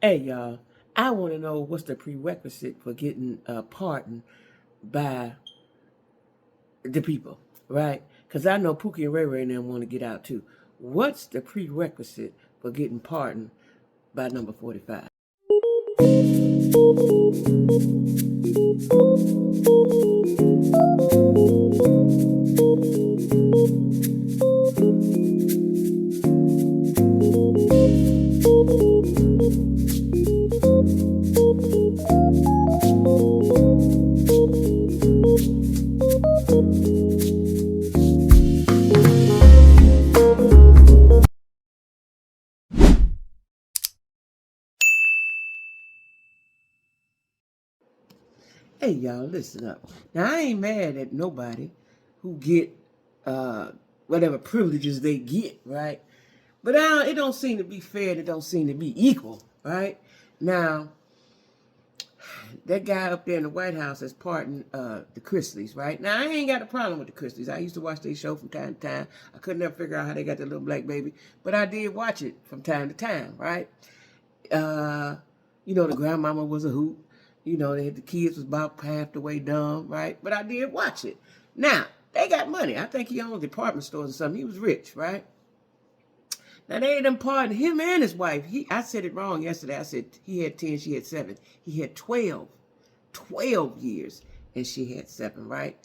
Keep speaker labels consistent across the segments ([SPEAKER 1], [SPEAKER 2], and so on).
[SPEAKER 1] Hey, y'all, I want to know what's the prerequisite for getting pardoned by the people, right? Because I know Pookie and Ray Ray and them want to get out too. What's the prerequisite for getting pardoned by number 45? Hey, y'all, listen up. Now, I ain't mad at nobody who get whatever privileges they get, right? But it don't seem to be fair. It don't seem to be equal, right? Now, that guy up there in the White House is pardoned the Chrisley'S, right? Now, I ain't got a problem with the Chrisley'S. I used to watch their show from time to time. I couldn't never figure out how they got that little black baby, but I did watch it from time to time, right? The grandmama was a hoot. The kids was about half the way dumb, right? But I did watch it. Now, they got money. I think he owned department stores or something. He was rich, right? Now, they done pardoned him and his wife. I said it wrong yesterday. I said he had 10, she had 7. He had 12 years, and she had 7, right?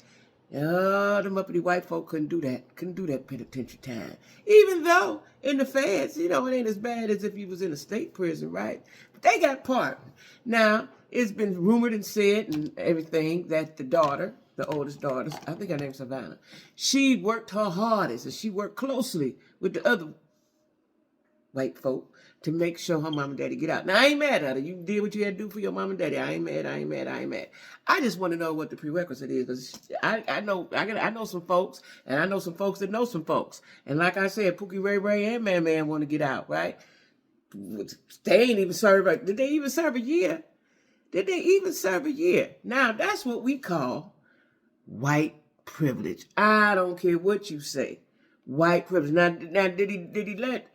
[SPEAKER 1] Oh, them uppity white folk couldn't do that. Couldn't do that penitentiary time. Even though in the feds, it ain't as bad as if he was in a state prison, right? But they got pardoned. Now, it's been rumored and said and everything that the daughter, the oldest daughter, I think her name's Savannah, she worked her hardest and she worked closely with the other white folk to make sure her mom and daddy get out. Now, I ain't mad at her. You did what you had to do for your mom and daddy. I ain't mad. I just want to know what the prerequisite is, because I know some folks, and I know some folks that know some folks. And like I said, Pookie, Ray Ray, and Man want to get out, right? They ain't even serve. Did they even serve a year? Now, that's what we call white privilege. I don't care what you say. White privilege. Now did he let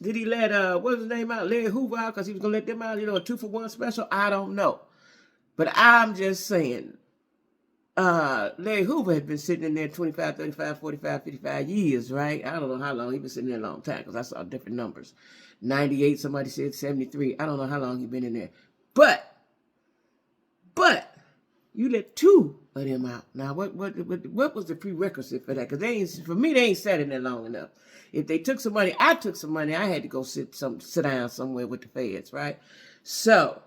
[SPEAKER 1] what was his name out? Larry Hoover out because he was gonna let them out, a 2-for-1 special? I don't know. But I'm just saying, Larry Hoover had been sitting in there 25, 35, 45, 55 years, right? I don't know how long. He's been sitting there a long time because I saw different numbers. 98, somebody said 73. I don't know how long he's been in there. But you let 2 of them out. Now, what was the prerequisite for that? Because for me, they ain't sat in there long enough. If they took some money, I took some money. I had to go sit down somewhere with the feds, right? So,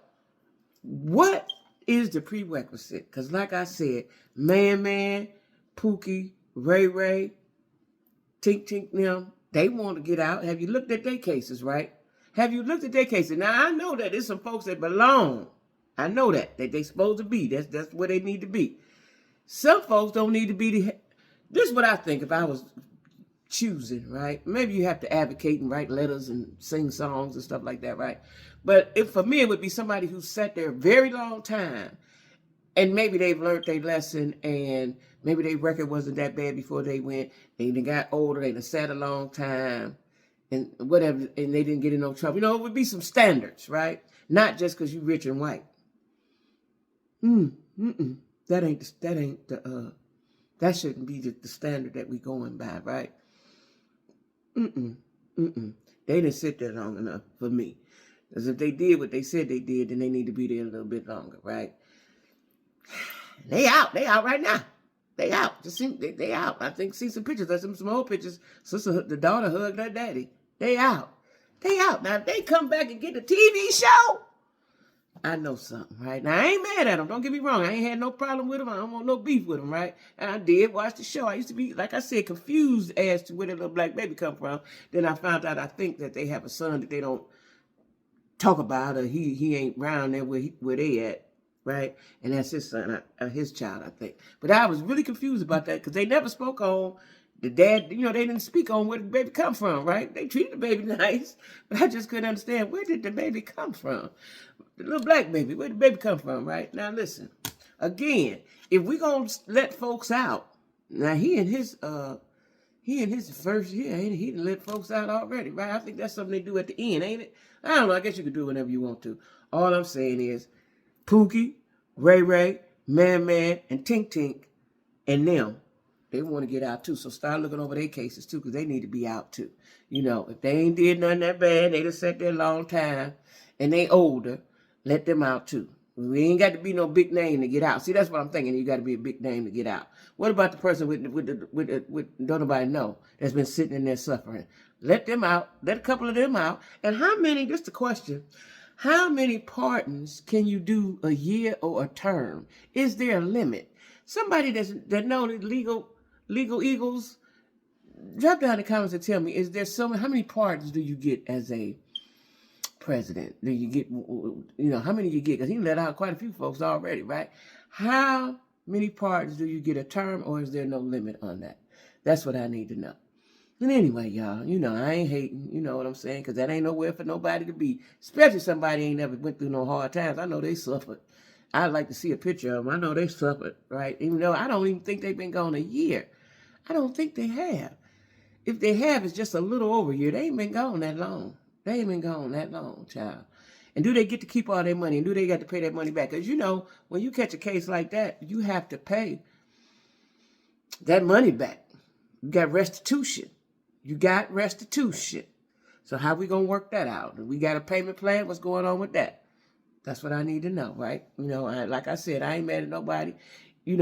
[SPEAKER 1] what is the prerequisite? Because like I said, Man, Pookie, Ray Ray, Tink, them, they want to get out. Have you looked at their cases, right? Have you looked at their cases? Now, I know that there's some folks that belong. I know that they supposed to be. That's where they need to be. Some folks don't need to be. This is what I think if I was choosing, right? Maybe you have to advocate and write letters and sing songs and stuff like that, right? But for me, it would be somebody who sat there a very long time, and maybe they've learned their lesson, and maybe their record wasn't that bad before they went. They got older, they sat a long time, and whatever, and they didn't get in no trouble. It would be some standards, right? Not just because you're rich and white. That shouldn't be the standard that we going by, right? They didn't sit there long enough for me. Because if they did what they said they did, then they need to be there a little bit longer, right? They out right now. They out. They out. I think see some pictures. There's some old pictures. The daughter hugged her daddy. They out. Now if they come back and get a TV show, I know something, right? Now, I ain't mad at them. Don't get me wrong. I ain't had no problem with them. I don't want no beef with them, right? And I did watch the show. I used to be, like I said, confused as to where the little black baby come from. Then I found out I think that they have a son that they don't talk about, or he ain't around there where they at, right? And that's his son, his child, I think. But I was really confused about that because they never spoke on the dad. They didn't speak on where the baby come from, right? They treated the baby nice, but I just couldn't understand, where did the baby come from? The little black baby, where did the baby come from, right? Now, listen. Again, if we going to let folks out, now he and his He in his first year, ain't he? He done let folks out already, right? I think that's something they do at the end, ain't it? I don't know. I guess you could do whatever you want to. All I'm saying is Pookie, Ray Ray, Man Man, and Tink Tink, and them, they want to get out too. So start looking over their cases too, because they need to be out too. You know, if they ain't did nothing that bad, they just sat there a long time, and they older, let them out too. We ain't got to be no big name to get out. See, that's what I'm thinking. You got to be a big name to get out. What about the person with don't nobody know that's been sitting in there suffering? Let them out. Let a couple of them out. And how many? Just a question. How many pardons can you do a year or a term? Is there a limit? Somebody that know the legal eagles, drop down in the comments and tell me, is there how many pardons do you get as a president? Do you get, how many you get? Because he let out quite a few folks already, right? How many pardons do you get a term, or is there no limit on that? That's what I need to know. And anyway, y'all, I ain't hating, you know what I'm saying? Because that ain't nowhere for nobody to be, especially somebody ain't never went through no hard times. I know they suffered. I'd like to see a picture of them. I know they suffered, right? Even though I don't even think they've been gone a year. I don't think they have. If they have, it's just a little over a year. They ain't been gone that long. They ain't been gone that long, child. And do they get to keep all their money? And do they get to pay that money back? Because, when you catch a case like that, you have to pay that money back. You got restitution. So how we going to work that out? We got a payment plan? What's going on with that? That's what I need to know, right? Like I said, I ain't mad at nobody. If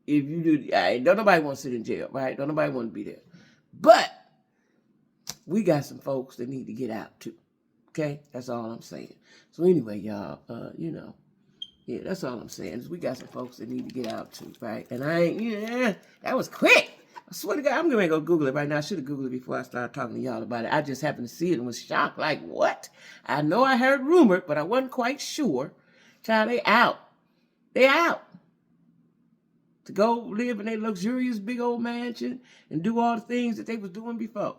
[SPEAKER 1] you do, don't nobody want to sit in jail, right? Don't nobody want to be there. But we got some folks that need to get out too. Okay? That's all I'm saying. So anyway, y'all, that's all I'm saying. Is we got some folks that need to get out too, right? And that was quick. I swear to God, I'm going to go Google it right now. I should have Googled it before I started talking to y'all about it. I just happened to see it and was shocked. Like, what? I know I heard rumored, but I wasn't quite sure. Child, they out. They out. To go live in a luxurious big old mansion and do all the things that they was doing before.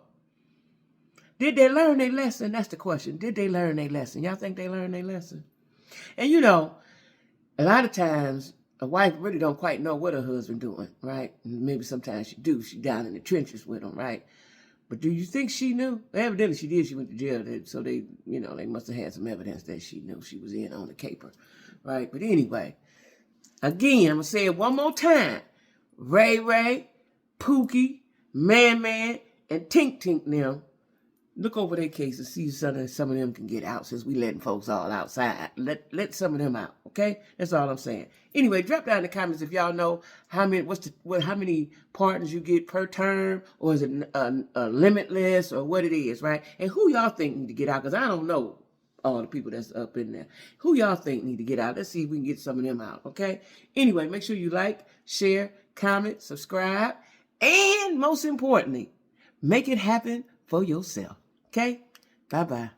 [SPEAKER 1] Did they learn their lesson? That's the question. Did they learn their lesson? Y'all think they learned their lesson? And a lot of times, a wife really don't quite know what her husband doing, right? Maybe sometimes she do. She down in the trenches with him, right? But do you think she knew? Evidently she did. She went to jail. So they must have had some evidence that she knew she was in on the caper, right? But anyway, again, I'm going to say it one more time. Ray Ray, Pookie, Man Man, and Tink Tink now. Look over their cases, see some of them can get out since we letting folks all outside. Let some of them out, okay? That's all I'm saying. Anyway, drop down in the comments if y'all know how many partners you get per term, or is it limitless, or what it is, right? And who y'all think need to get out? Because I don't know all the people that's up in there. Who y'all think need to get out? Let's see if we can get some of them out, okay? Anyway, make sure you like, share, comment, subscribe, and most importantly, make it happen for yourself. Okay? Bye-bye.